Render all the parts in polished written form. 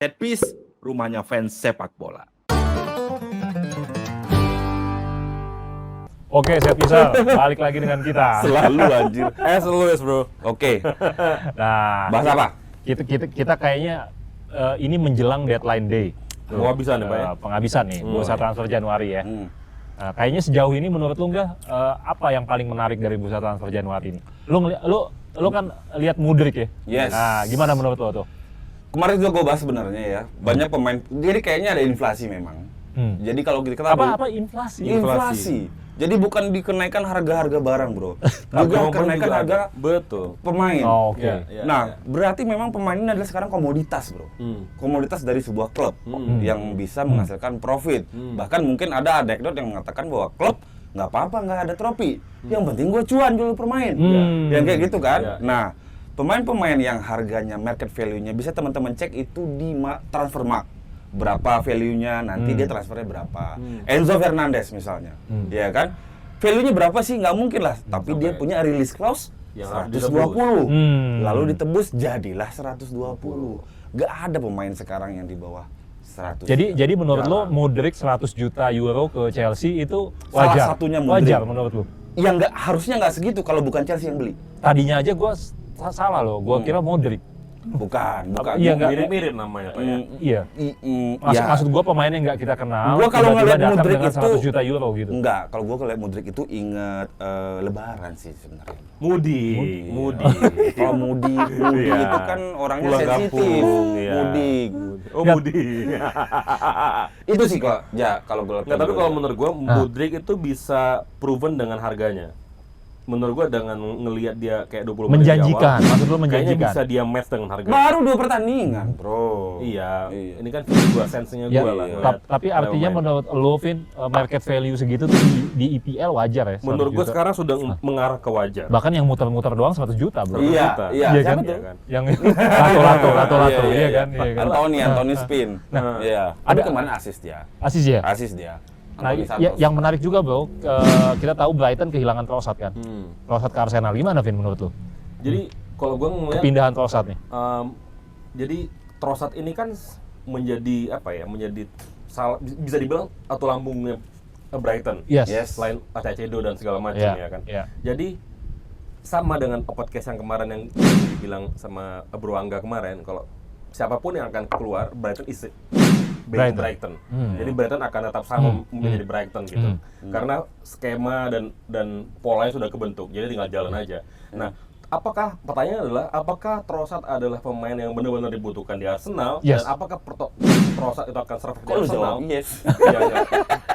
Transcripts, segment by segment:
Setpiece, rumahnya fans sepak bola. Oke, saya Pisal, balik lagi dengan kita. Selalu anjir. Always bro. Oke. Nah, Bahas apa? kita kayaknya ini menjelang deadline day. Penghabisan ya Pak ya? Penghabisan nih, bursa transfer Januari ya. Nah, kayaknya sejauh ini menurut lu apa yang paling menarik dari bursa transfer Januari ini? Lu kan lihat Mudryk ya? Yes. Nah, gimana menurut lu tuh? Kemarin juga gue bahas sebenarnya ya. Banyak pemain. Jadi kayaknya ada inflasi memang. Jadi kalau kita Apa inflasi? Inflasi. Jadi bukan dikenaikan harga-harga barang, bro. Juga kenaikan harga betul pemain. Oh, oke. Ya, Nah, berarti memang pemain ini adalah sekarang komoditas, bro. Komoditas dari sebuah klub yang bisa menghasilkan profit. Bahkan mungkin ada anekdot yang mengatakan bahwa klub nggak apa-apa nggak ada trofi. Yang penting gue cuan jual pemain. Yang kayak gitu kan. Nah, pemain-pemain yang harganya market value-nya bisa teman-teman cek itu di Transfermarkt. Berapa value-nya, nanti dia transfernya berapa. Enzo Fernandez misalnya, ya kan? Value-nya berapa sih? Nggak mungkin lah. Tapi dia punya release clause yang 120. Lalu ditebus jadilah 120. Nggak ada pemain sekarang yang di bawah 100. Jadi menurut lo Mudryk 100 juta euro ke Chelsea itu wajar? Salah satunya Mudryk. Wajar menurut lo? Yang harusnya nggak segitu kalau bukan Chelsea yang beli. Tadinya aja gue salah loh, gue kira Mudryk. Bukan. Iya, nggak mirip-mirip namanya Pak ya? Iya. Maksud gue pemainnya nggak kita kenal. Gua kalau tiba-tiba ngeliat datang Mudryk dengan itu 100 juta euro gitu. Enggak, kalau gua ngeliat Mudryk itu inget Lebaran sih sebenarnya. Mudi. Kalau Mudi Iya. itu kan orangnya Pulang sensitif. kampung, iya. Mudik. Oh Mudi. Itu sih kok. Ya, kalau gua Nggak, tapi kalau menurut gua Mudryk itu bisa proven dengan harganya. Menurut gua dengan ngelihat dia kayak 20 menit di Menjanjikan, awal, maksud lo kayaknya menjanjikan. bisa dia match dengan harga. baru 2 pertandingan, Bro. Iya, Iya. ini kan gua sense-nya Ya, gua lah. ngeliat tapi artinya pemain. menurut lo, Vin, market value segitu tuh di EPL wajar ya? 100 Menurut gua juta? sekarang sudah mengarah ke wajar. Bahkan yang muter-muter doang 100 juta, bro. Iya, juta. iya, Iya siapa kan? tuh? Yang lato-lato, iya kan? Iya kan? Antoni Spin. Iya. Ada kemarin assist dia. Asis ya? Assist dia. Nah, Anthony Santos. yang menarik juga, bro, kita tahu Brighton kehilangan Trossard kan? Trossard ke Arsenal, gimana, Vin, menurut lo? Jadi kalau gua ngeliat Kepindahan Trossard nih. jadi Trossard ini kan menjadi apa ya? Menjadi bisa dibilang atau lambungnya Brighton. Yes. Selain Caicedo dan segala macam Iya, ya kan. iya. Jadi sama dengan podcast yang kemarin yang dibilang sama Bro Angga kemarin, kalau siapapun yang akan keluar Brighton is Brighton. Jadi Brighton akan tetap sama menjadi Brighton gitu. Karena skema dan polanya sudah kebentuk. Jadi tinggal jalan aja. Nah, pertanyaannya adalah apakah Trossard adalah pemain yang benar-benar dibutuhkan di Arsenal Yes. dan apakah Trossard itu akan survive di Kok lu Arsenal? jawab yes? Iya, iya.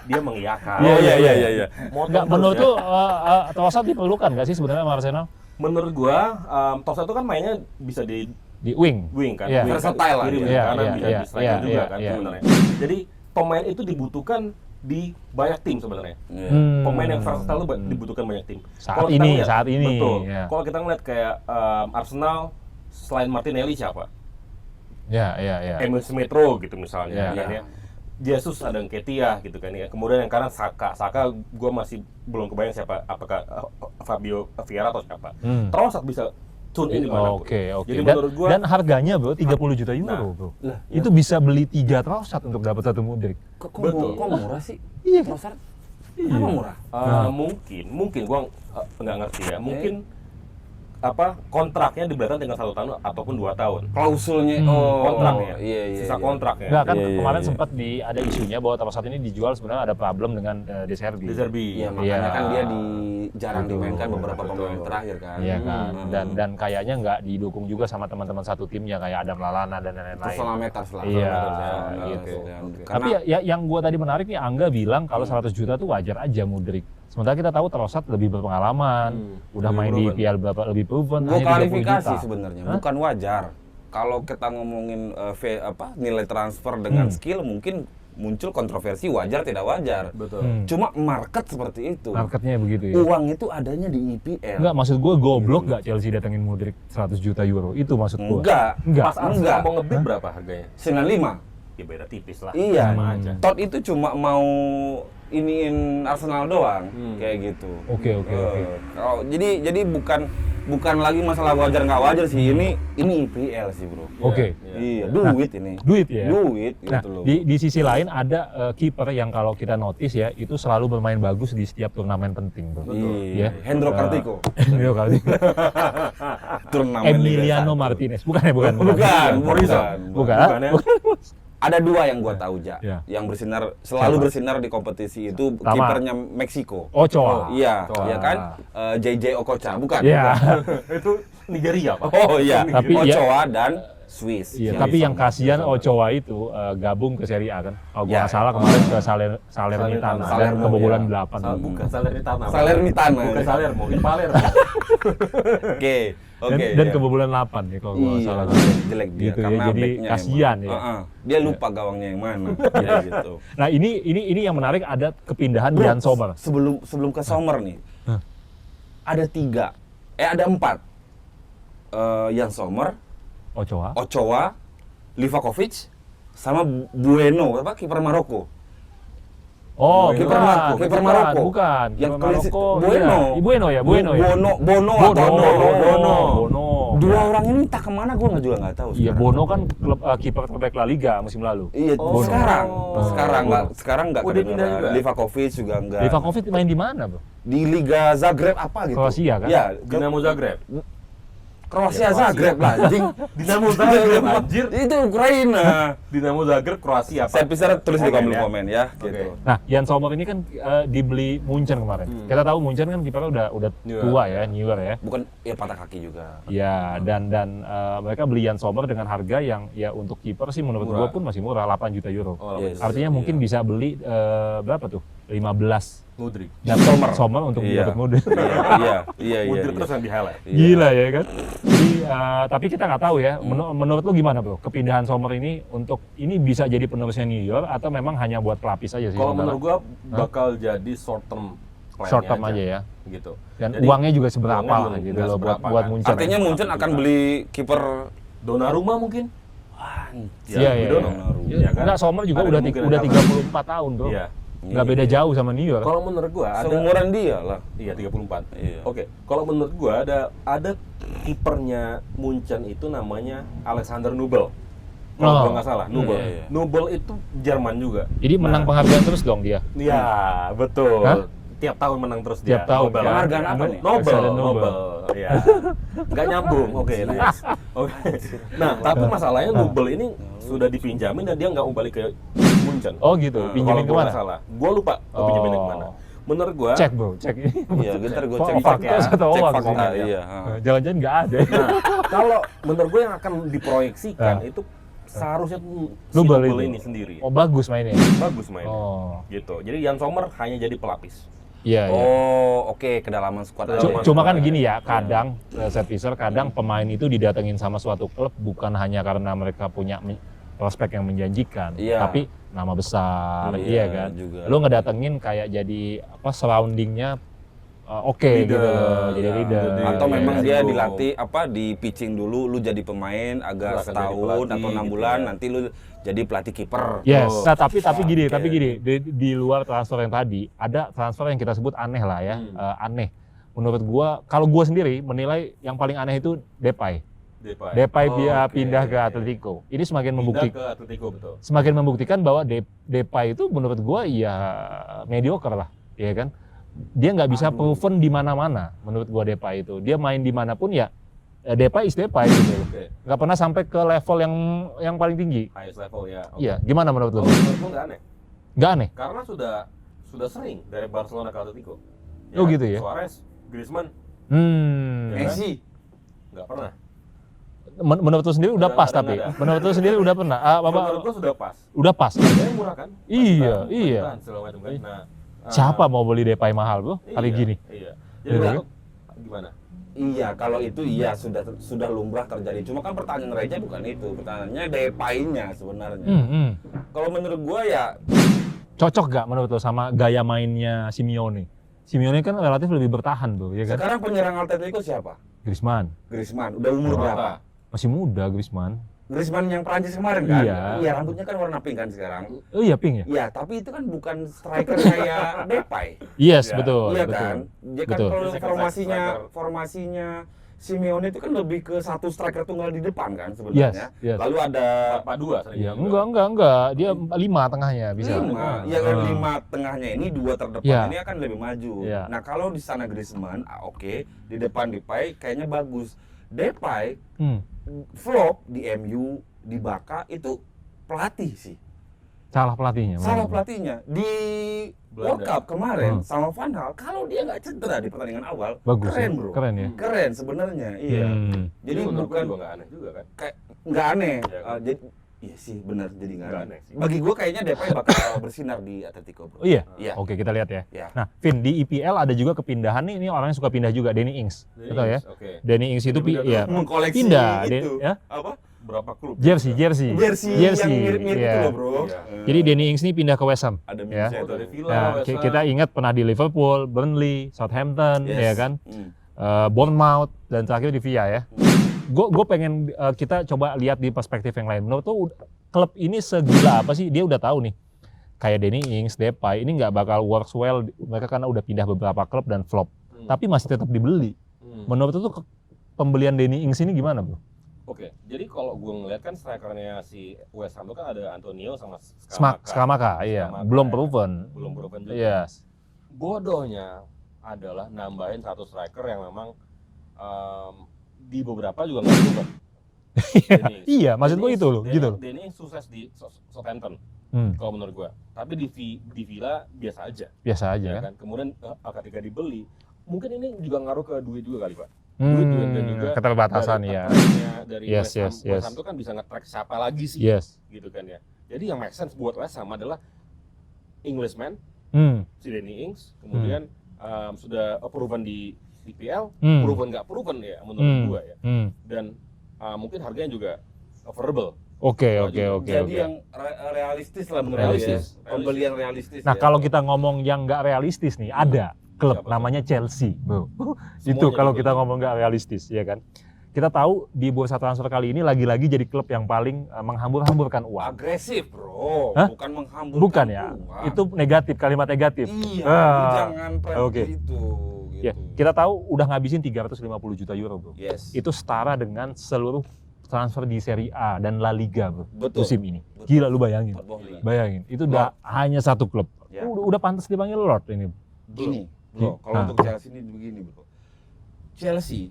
Dia mengiyakan. Iya. Nggak, menurut lo Trossard diperlukan nggak sih sebenarnya sama Arsenal? Menurut gua, Trossard itu kan mainnya bisa di Di wing? wing kan, Iya. wing kan, Versatile lah kiri, dia. Iya, kanan, iya, bisa iya, di striker iya, juga iya, kan iya. sebenarnya. Jadi pemain itu dibutuhkan di banyak tim sebenarnya. Pemain yang versatile itu dibutuhkan banyak tim. Saat Kalau kita ini, ngeliat- saat ini, Betul. ya. Kalau kita ngeliat kayak Arsenal selain Martinelli siapa? Ya. Emil Smith Rowe gitu misalnya. Iya. Kan, ya. Jesus ada Nketiah gitu kan ya. Kemudian yang kanan Saka gue masih belum kebayang siapa, apakah Fabio Vieira atau siapa. Trossard bisa tune in dimanapun. Oke. Jadi menurut gue Dan harganya, bro, 30 juta euro, bro. Itu bisa beli 3 Trossard untuk dapat 1 Mudryk. Betul. Kok murah sih? Iya. Trossard? Kenapa murah? Mungkin gua nggak ngerti ya. Mungkin kontraknya diberatkan dengan 1 tahun ataupun 2 tahun. Klausulnya Kontraknya, Iya. sisa kontraknya. Enggak kan Iya, iya, kemarin iya. sempat ada isunya bahwa Trossard ini dijual sebenarnya ada problem dengan De Zerbi. Di Zerbi. Iya, makanya Iya. kan dia jarang dimainkan beberapa pemain terakhir kan. Iya kan. Dan kayaknya nggak didukung juga sama teman-teman satu timnya kayak Adam Lallana dan Terus lain-lain. Salametar Iya, gitu. gitu. Karena Tapi ya, yang gua tadi menarik nih, Angga bilang kalau 100 juta tuh wajar aja Mudryk. Sementara kita tahu Trossard lebih berpengalaman, udah lebih main di proven. IPL berapa lebih proven. gue hanya 30 klarifikasi juta. sebenarnya, bukan wajar. Kalau kita ngomongin nilai transfer dengan skill mungkin muncul kontroversi wajar tidak wajar. Betul. Cuma market seperti itu. Marketnya begitu ya. Uang itu adanya di IPL. Enggak, maksud gue goblok nggak Chelsea datengin Mudryk 100 juta euro. Itu maksud gue. Enggak. Enggak. Pas Arsenal mau ngebid berapa harganya? 95. ya beda tipis lah. Iya. Sama aja. Todd itu cuma mau iniin Arsenal doang, kayak gitu. Oke. Kalau jadi bukan lagi masalah wajar nggak wajar sih, ini IPL sih bro. Oke. Iya, duit ini. Duit ya. Duit Nah, gitu loh. di sisi lain ada kiper yang kalau kita notice ya, itu selalu bermain bagus di setiap turnamen penting, bro. Iya. Ya. Hendro Kartiko. Hendro Kartiko. Turnamen Emiliano Liga 1. Martinez, bukan ya, bukan. Bukan. ya? Ada dua yang gua tahu Ya. yang selalu bersinar di kompetisi itu Sama. kipernya Meksiko. Ochoa. Iya, Ochoa. iya kan? JJ Okocha, bukan? Iya. Itu Nigeria, Pak. Oh iya, Tapi Ochoa dan Swiss. Iya, tapi yang kasihan Ochoa itu gabung ke Serie A kan. Kalau gua nggak salah kemarin ke Salernitana dan Salerno, kebobolan ya. 8. Bukan Salernitana. Salernitana. Bukan Salermo, ini Palermo. Oke. Dan iya. kebobolan 8 ya kalau gua nggak Iya, salah. jelek dia Gitu ya, karena jadi backnya kasihan emang. ya. Dia lupa gawangnya yang mana. Ya, gitu. Nah, ini yang menarik ada kepindahan Bro, Jan Sommer. Sebelum ke Sommer nih, ada 4. Jan Sommer, Ochoa, Livakovic, sama Bueno, kiper Maroko. Oh, Kiper bukan, Maroko. Bukan. Yang Kiper Maroko. Bueno. Iya. Bueno ya. Bono. Dua orang ini entah kemana gue juga nggak tahu. Iya, sekarang. Bono kan klub kiper terbaik La Liga musim lalu. Iya, Oh. sekarang nggak Udah pindah juga? Livakovic juga nggak. Livakovic main di mana, Bro? Di Liga Zagreb apa gitu. Kroasia kan? Iya, Dinamo Zagreb. Kroasia Zagreb lah, anjing. Dinamo Zagreb, anjir. Itu Ukraina. Dinamo Zagreb Kroasia, Pak. Saya bisa tulis di kolom ya. komen ya, Oke. gitu. Nah, Jan Sommer ini kan dibeli Munchen kemarin. Kita tahu Munchen kan kipernya udah Newer. tua ya, newer ya. Bukan ya patah kaki juga. Ya, dan mereka beli Jan Sommer dengan harga yang ya untuk kiper sih menurut Murah. gua pun masih murah, 8 juta euro. Oh, Yes. Artinya mungkin bisa beli berapa tuh? 15 Mudrik. dan Sommer untuk Iya. dapat Mudrik. Iya. Mudrik terus yang di highlight. Gila ya kan. Jadi tapi kita nggak tahu ya. Menurut lu gimana, Bro? Kepindahan Sommer ini bisa jadi penerusnya New York atau memang hanya buat pelapis aja sih? Kalau sebenarnya? menurut gua bakal jadi short term plan Short term aja ya. Gitu. Dan Jadi, uangnya juga seberapa uangnya lah belum- gitu nggak loh buat seberapa kan. Munchen. Artinya Munchen akan beli kiper. Donnarumma mungkin? Iya. we don't know. Iya kan? Enggak, Sommer juga Ada udah kemungkinan udah karena- 34 tahun, Bro. Iya. Nggak beda jauh sama New York. Kalau menurut gua ada Seumuran dia lah. Iya 34. Iya. Oke, kalau menurut gua ada kipernya Munchen itu namanya Alexander Nubel. Kalau Oh. gua nggak salah, Nubel. Iya, iya. Nubel itu Jerman juga. Jadi menang penghargaan terus dong dia. Iya, betul. Hah? Tiap tahun menang terus Tiap dia. tahun, Nobel. kan? Penghargaan apa nih? Nobel, Alexander Nobel. Nobel. Iya. Nggak nyambung. Oke, next. Oke. Nah, tapi masalahnya Nobel ini sudah dipinjamin dan dia nggak mau balik ke Munchen. Oh gitu, Nah, pinjemin kalau gua kemana? nggak salah. Gua lupa pinjemin Oh. kemana. Menurut gua Cek, Bro, cek. Iya, bentar gue cek. Faktos ya. atau Cek hoax? fakta. Ah, iya. Jangan-jangan nggak ada. Nah, kalau menurut gue yang akan diproyeksikan itu seharusnya tuh si Nubel Nubel itu. ini sendiri. Oh bagus mainnya. Bagus mainnya. Oh. Gitu. Jadi Jan Sommer hanya jadi pelapis. Iya, iya. Oh, oke, kedalaman squad aja. Kedalaman. Cuma kan gini ya, kadang Set-Piecer, kadang pemain itu didatengin sama suatu klub bukan hanya karena mereka punya prospek yang menjanjikan, Iya. tapi nama besar, Iya, iya kan. juga. Lu ngedatengin kayak jadi apa surroundingnya oke gitu, Leader, jadi ya. leader. Atau Iya, memang iya, dia iya. dilatih di pitching dulu, lu jadi pemain agak Terus akan jadi setahun pelatih, atau 6 gitu bulan, ya. nanti lu jadi pelatih kiper. Yes, Oh. nah, tapi gini, Oke. tapi gini, di luar transfer yang tadi ada transfer yang kita sebut aneh lah ya, aneh. Menurut gua, kalau gua sendiri menilai yang paling aneh itu Depay. Depay dia Oke. pindah ke Atletico. Ini semakin Pindah ke Atletico, betul. semakin membuktikan bahwa Depay itu menurut gua ya mediocre lah, ya kan? Dia nggak bisa proven di mana-mana menurut gua Depay itu. Dia main di manapun ya Depay is Depay gitu. Oke. Nggak pernah sampai ke level yang paling tinggi. Highest level ya. Oke. Iya, gimana menurut lu? Kalau menurut gue nggak aneh. Nggak aneh. Karena sudah sering dari Barcelona ke Atletico. Oh, gitu ya? Suarez, Griezmann, Hmm. Ya. Messi. nggak pernah. Menurut lu sendiri udah pas Nggak tapi. ada. Menurut lu sendiri udah pernah. Menurut gue sudah pas. Udah pas. Harganya murah kan? Iya, Pacitan, iya. Pacitan, segala macam kan. Nah, Siapa mau beli Depay mahal, Bro? Hari iya, gini. Iya. Jadi Iya, untuk gimana? Iya, kalau itu iya sudah lumrah terjadi. Cuma kan pertanyaan Reja bukan itu, pertanyaannya Depay-nya sebenarnya. Kalau menurut gua ya Cocok gak menurut lo sama gaya mainnya Simeone? Simeone kan relatif lebih bertahan tuh, ya kan? sekarang penyerang Atletico siapa? Griezmann. Griezmann. Udah umur berapa? Berapa? Masih muda Griezmann. Griezmann yang Prancis kemarin kan? Iya. Rambutnya kan warna pink kan sekarang. Oh iya, pink ya? Iya, tapi itu kan bukan striker kayak Depay. Yes, Ya, betul. Iya betul. kan? Dia kan Betul. kalau Striker. formasinya Simeone itu kan lebih ke satu striker tunggal di depan kan sebenarnya. Yes. Lalu ada 4-2 sering Iya, juga. enggak. Dia 5 tengahnya bisa. 5, ya kan 5 tengahnya ini 2 terdepan Iya. ini akan lebih maju. Iya. Nah kalau di sana Griezmann, oke, di depan Depay kayaknya bagus. Depay flop di MU, di Barca itu pelatih sih. Salah pelatihnya. Salah pelatihnya di World Belanda. Cup kemarin sama Van Gaal, kalau dia nggak cedera di pertandingan awal, Bagus, keren ya? bro. Keren ya. Keren sebenarnya, iya. Jadi menurut bukan gua juga nggak aneh juga kan. kayak nggak aneh. Iya kan? Jadi iya sih benar jadi nggak Nggak aneh. aneh sih. Bagi gua kayaknya Depay bakal bersinar di Atletico bro. Oh iya? Iya. Oke, kita lihat ya. Iya. Nah, Vin, di IPL ada juga kepindahan nih, ini orang yang suka pindah juga, Danny Ings. Betul ya? Oke. Danny Ings itu Pindah ya, Mengkoleksi pindah, itu. ya? Apa? Berapa klub? Jersey. Jersey yang mirip-mirip iya. itu loh bro. Iya. Jadi Danny Ings ini pindah ke West Ham. Ada ya. meme-nya Oh, tuh. dari Villa, Nah, West Ham. kita ingat pernah di Liverpool, Burnley, Southampton, Yes. ya kan? Hmm. Bournemouth dan terakhir di Villa ya. Gue pengen kita coba lihat di perspektif yang lain. Menurut tuh klub ini segila apa sih? Dia udah tahu nih. Kayak Danny Ings, Depay ini nggak bakal works well. Mereka karena udah pindah beberapa klub dan flop. Tapi masih tetap dibeli. Menurut tuh pembelian Danny Ings ini gimana, bro? Oke, jadi kalau gue ngeliat kan strikernya si West Ham itu kan ada Antonio sama Skamaka, iya. Skamaka, Belum ya. proven. Belum proven juga. Yes. Bodohnya adalah nambahin satu striker yang memang di beberapa juga nggak proven. Iya, maksud gue itu loh, gitu loh. Danny sukses di Southampton, Hmm, kalau menurut gue. Tapi di Villa biasa aja, biasa aja ya kan. kan. Kemudian ketika dibeli, mungkin ini juga ngaruh ke duit juga kali Pak. Duit dan juga keterbatasan dari ya. tekanan dari Yes, West Ham. yes, West Ham itu kan bisa nge-track siapa lagi sih, Yes. gitu kan ya. Jadi yang make sense buat West Ham adalah Englishman, si Danny Ings, kemudian sudah proven di IPL, proven nggak proven ya menurut gua ya. Dan mungkin harganya juga affordable. Oke. Jadi yang realistis lah menurut Realistis. saya. Pembelian realistis. Nah, ya. kalau kita ngomong yang nggak realistis nih, ada klub Siapa tuh? namanya Chelsea, bro. Itu Semuanya kalau gitu. kita ngomong nggak realistis, ya kan? Kita tahu di bursa transfer kali ini lagi-lagi jadi klub yang paling menghambur-hamburkan uang. agresif bro, Hah? bukan menghamburkan. Bukan ya? uang. Itu negatif, kalimat negatif. Iya, Ah, jangan plan oke. itu. Gitu. Ya, kita tahu udah ngabisin 350 juta euro, bro. Yes. Itu setara dengan seluruh transfer di Serie A dan La Liga, bro. Betul. Musim ini. Betul. Gila, lu bayangin. Todd Boehly. Bayangin, itu udah hanya satu klub. Ya. Udah pantas dipanggil Lord ini. Gini, bro, kalau Nah. untuk Chelsea ini begini, bro. Chelsea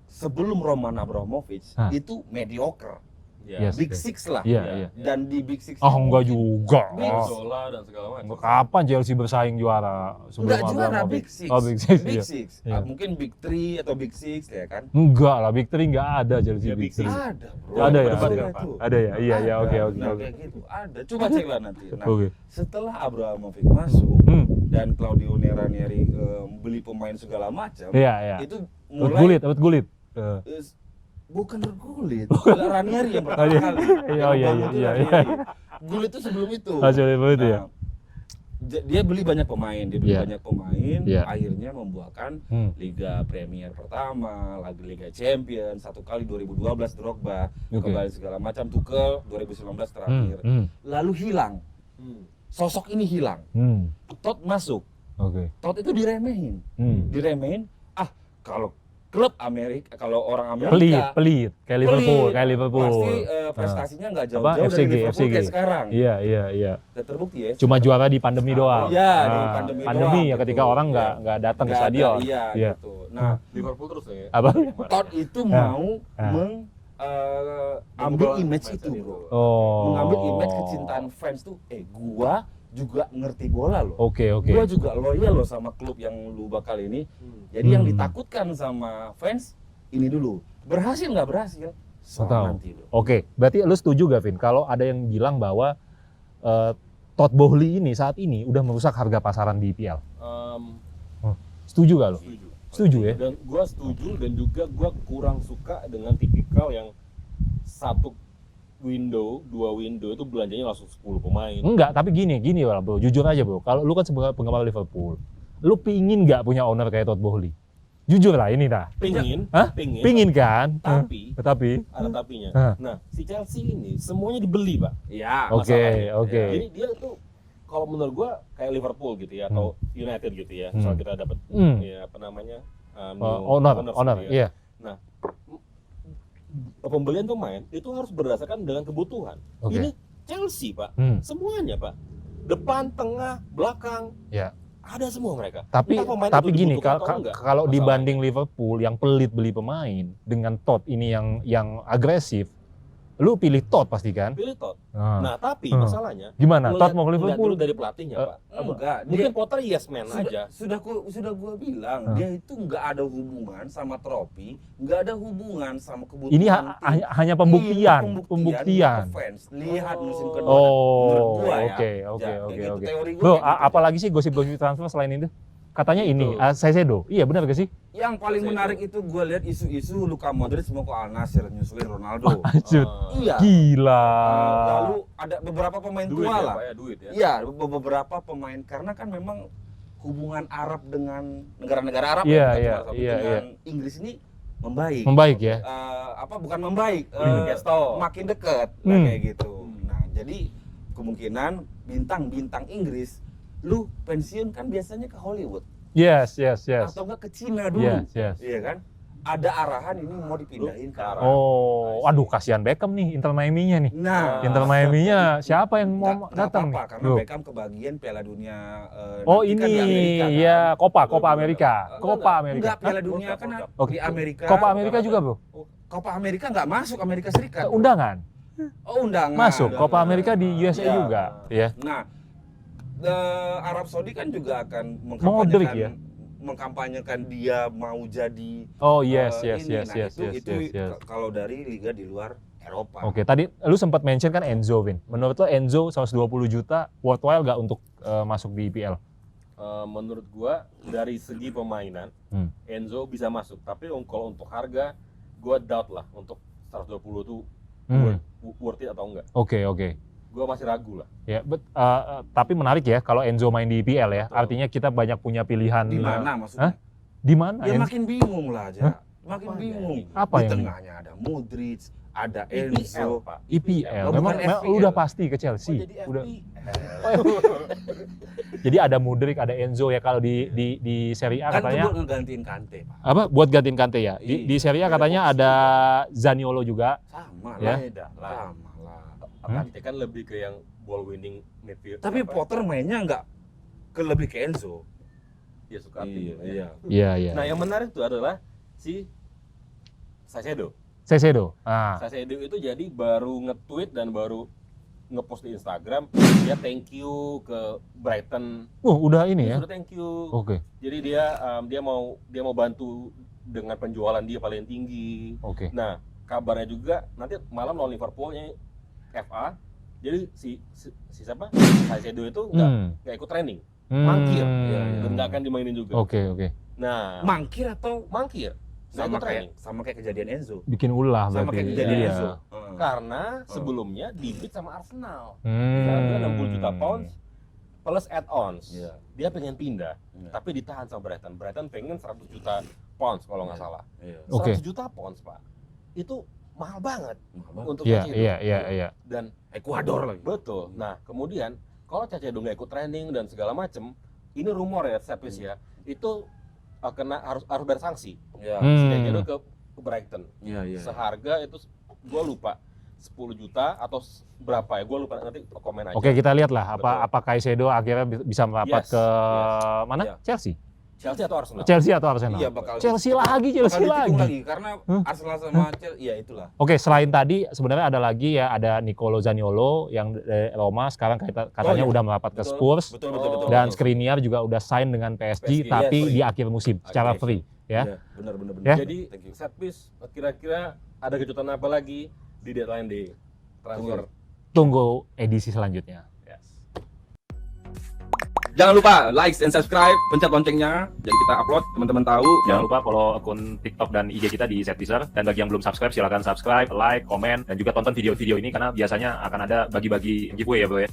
sebelum Roman Abramovich Hah. itu mediocre, Ya. Yes. Big Six lah. Iya. Dan di Big Six Oh, enggak juga. Big Zola dan segala macam. Kapan Chelsea bersaing juara sebelum Enggak juara Abramovich? Big Six. Oh, Big Six. Big iya. Six. Iya. Mungkin Big Three atau Big Six ya kan? Enggak lah, Big Three enggak ada Chelsea Ya, Big Big Three. Six. Ada, bro. Ada ya? Ada Ada. itu. Ada ya? Iya, Ada. oke. Nah, kayak gitu. Ada. Coba cek lah nanti. Nah, Oke. setelah Abramovich masuk dan Claudio Ranieri beli pemain segala macam, Iya. itu Awet mulai gulit. bukan bergulit, Ranieri yang pertama iya. kali. Iya, iya, Yang bangun iya, itu iya. Ranieri. Gulit itu sebelum itu. Itu ya. Nah, dia beli banyak pemain, Iya. Iya. akhirnya membuahkan Hmm. Liga Premier pertama, lagi Liga Champions, satu kali 2012 Drogba, Oke. kembali segala macam, Tuchel 2019 terakhir. Lalu hilang, sosok ini hilang. Todd masuk, Oke. Todd itu diremehin, kalau klub Amerika, kalau orang Pelit, Amerika kayak Liverpool. pasti prestasinya nggak jauh-jauh Apa? dari FCG. Liverpool kayak sekarang. Iya. Udah terbukti ya. Cuma juara di pandemi doang. Iya, di Nah, pandemi ya doang, ketika gitu. orang Iya. nggak datang ke Nggak ada, stadion. Iya, Iya. gitu. Nah, Liverpool terus ya. Apa? Todd itu Nah. mau ambil image itu, bro. Oh. Mengambil image kecintaan fans tuh, gua juga ngerti bola loh. Oke. Gua juga loyal loh sama klub yang lu bakal ini. Jadi yang ditakutkan sama fans ini dulu. Berhasil nggak berhasil? Soal Tahu. nanti, bro. Oke, berarti lu setuju gak, Vin? Kalau ada yang bilang bahwa Todd Boehly ini saat ini udah merusak harga pasaran di IPL. Setuju gak lo? Setuju. Setuju ya? Dan gua setuju dan juga gua kurang suka dengan tipikal yang satu window, 2 window itu belanjanya langsung 10 pemain. Enggak, tapi gini lah bro, jujur aja bro. Kalau lu kan sebagai penggemar Liverpool, lu pingin nggak punya owner kayak Todd Boehly? Jujur lah ini dah. Pingin, Hah? Pingin kan? Tapi Tapi. ada tapinya. Hah. Nah, si Chelsea ini semuanya dibeli, Pak. Iya. Oke. Jadi dia tuh kalau menurut gua kayak Liverpool gitu ya atau United gitu ya. Misal kita dapat ya apa namanya? Owner, gitu iya. Nah, pembelian pemain itu harus berdasarkan dengan kebutuhan. Oke. Ini Chelsea, Pak. Hmm. Semuanya, Pak. Depan, tengah, belakang. Ya. Ada semua mereka. Tapi Entah pemain tapi itu gini, dibutuhkan atau enggak, kalau masalahnya. dibanding Liverpool yang pelit beli pemain dengan Todd ini yang agresif, lu pilih Todd pasti kan? Pilih Todd. Nah, Nah, tapi masalahnya gimana? lu Todd lihat- mau ke lihat Liverpool? dulu dari pelatihnya, Pak. Enggak, Mungkin Potter yes man aja. sudah gua bilang dia itu nggak ada hubungan sama trofi, nggak ada hubungan sama kebutuhan. Ini tim. hanya pembuktian, Iya, pembuktian. ke fans. Lihat musim kedua. Oh, Menurut gua ya. oke. Ya, kayak gitu, Oke. teori gua Bro, kayak gitu. apalagi sih gosip-gosip transfer selain itu? Katanya ini, Itu. Saicedo. Iya benar gak sih? Yang paling menarik itu gua lihat isu-isu Luka Modric mau ke Al Nassr nyusulin Ronaldo. Anjir. Iya. Gila. Lalu ada beberapa pemain Duit tua ya, lah. Pak, ya, duit ya. Iya, beberapa pemain karena kan memang hubungan Arab dengan negara-negara Arab Iya, bukan iya, cuma satu, iya, dengan Inggris ini membaik. Membaik ya. Bukan membaik, Newcastle. makin dekat kayak gitu. Nah, jadi kemungkinan bintang-bintang Inggris lu pensiun kan biasanya ke Hollywood Yes. atau enggak ke Cina dulu. Yes. Iya kan? Ada arahan ini mau dipindahin ke Arab. Oh, aduh kasihan Beckham nih, Inter Miami-nya nih. Nah, Inter Miami-nya siapa yang mau nggak datang nih? apa-apa, karena Loh. Beckham kebagian Piala Dunia Oh nanti kan ini, di Amerika, kan? ya Copa Amerika. Copa Amerika. Enggak, Piala Hah? Dunia kan Oke. di Amerika. Copa Amerika juga bro? Copa Amerika nggak masuk Amerika Serikat. Undangan? Oh, undangan. Masuk, Copa Amerika di USA Iya. juga. Ya. Nah, Arab Saudi kan juga akan Modric ya? mengkampanyekan dia mau jadi Oh yes. ini. Nah, itu kalau dari liga di luar Eropa. Oke, tadi lu sempat mention kan Enzo, Vin. Menurut lo Enzo 120 juta worthwhile nggak untuk masuk di IPL? Menurut gua dari segi permainan Enzo bisa masuk, tapi kalau untuk harga gua doubt lah untuk 120 tuh worth it atau enggak. Oke. Gua masih ragu lah. Ya, tapi menarik ya kalau Enzo main di IPL ya. Betul. Artinya kita banyak punya pilihan. Di mana maksudnya? Di mana? Ya Enzo? makin bingung lah aja. Makin Apanya bingung. ini? Apa Di yang tengahnya ada Modric, ada IPL, Enzo. Pak. IPL. Oh, Memang bukan FPL. udah pasti ke Oh, Chelsea. jadi Udah. FPL. Jadi ada Modric, ada Enzo ya kalau di Serie A Kan itu katanya. buat ngegantiin Kante, Pak. Apa buat gantiin Kante ya? Di Serie A katanya ada Zaniolo juga. Sama Ya. lah. Beda lah. Sama lah. Kante kan lebih ke yang ball winning midfield. Tapi apa? Potter mainnya nggak lebih ke Enzo. Dia suka tim. Iya. Iya. Nah, yang menarik itu adalah si Saicedo. Saicedo. Saicedo itu jadi baru nge-tweet dan baru nge-post di Instagram, dia thank you ke Brighton. Udah ini ya. Sudah thank you. Oke. Jadi dia mau bantu dengan penjualan dia paling tinggi. Oke. Nah, kabarnya juga nanti malam lawan Liverpoolnya FA. Jadi si siapa? Saicedo itu nggak ikut training. Mangkir. Dan nggak akan dimainin juga. Oke. Nah, Mangkir atau mangkir. Nggak ikut training. sama kayak kejadian Enzo. Bikin ulah Sama berarti. kayak kejadian Iya. Enzo. Karena sebelumnya dibid sama Arsenal. Hmm. Harga 60 juta pounds plus add-ons. Iya. Dia pengen pindah, Iya. tapi ditahan sama Brighton. Brighton pengen 100 juta pounds kalau nggak salah. Iya. Oke. 100 juta pounds, Pak. Itu mahal banget untuk Iya. Caicedo. Dan Ekuador lagi. betul. Nah, kemudian kalau Caicedo nggak ikut training dan segala macem, ini rumor ya, Sepis ya, itu harus bayar sanksi. Iya. Si Caicedo ke Brighton. Iya. Seharga itu gua lupa 10 juta atau berapa ya, gua lupa, nanti komen aja. Oke, kita lihat lah Betul. apa Caicedo akhirnya bisa merapat Yes, ke yes. mana? Iya. Chelsea. Chelsea atau Arsenal? Chelsea atau Arsenal? Iya, bakal Chelsea lagi. karena Arsenal sama Chelsea, ya itulah. Oke, selain tadi sebenarnya ada lagi ya, ada Nicolo Zaniolo yang dari Roma sekarang katanya iya. udah merapat ke Betul. Spurs. Betul. Dan Skriniar juga udah sign dengan PSG, PSG, tapi yes, di akhir musim secara Oke. free ya. Iya, benar. Ya. Jadi Thank you. Sepis kira-kira ada kejutan apa lagi di deadline day transfer? Tunggu edisi selanjutnya. Jangan lupa like and subscribe, pencet loncengnya, jadi kita upload teman-teman tahu. Jangan lupa follow akun TikTok dan IG kita di Setpiecer. Dan bagi yang belum subscribe, silakan subscribe, like, komen, dan juga tonton video-video ini karena biasanya akan ada bagi-bagi giveaway ya bro ya.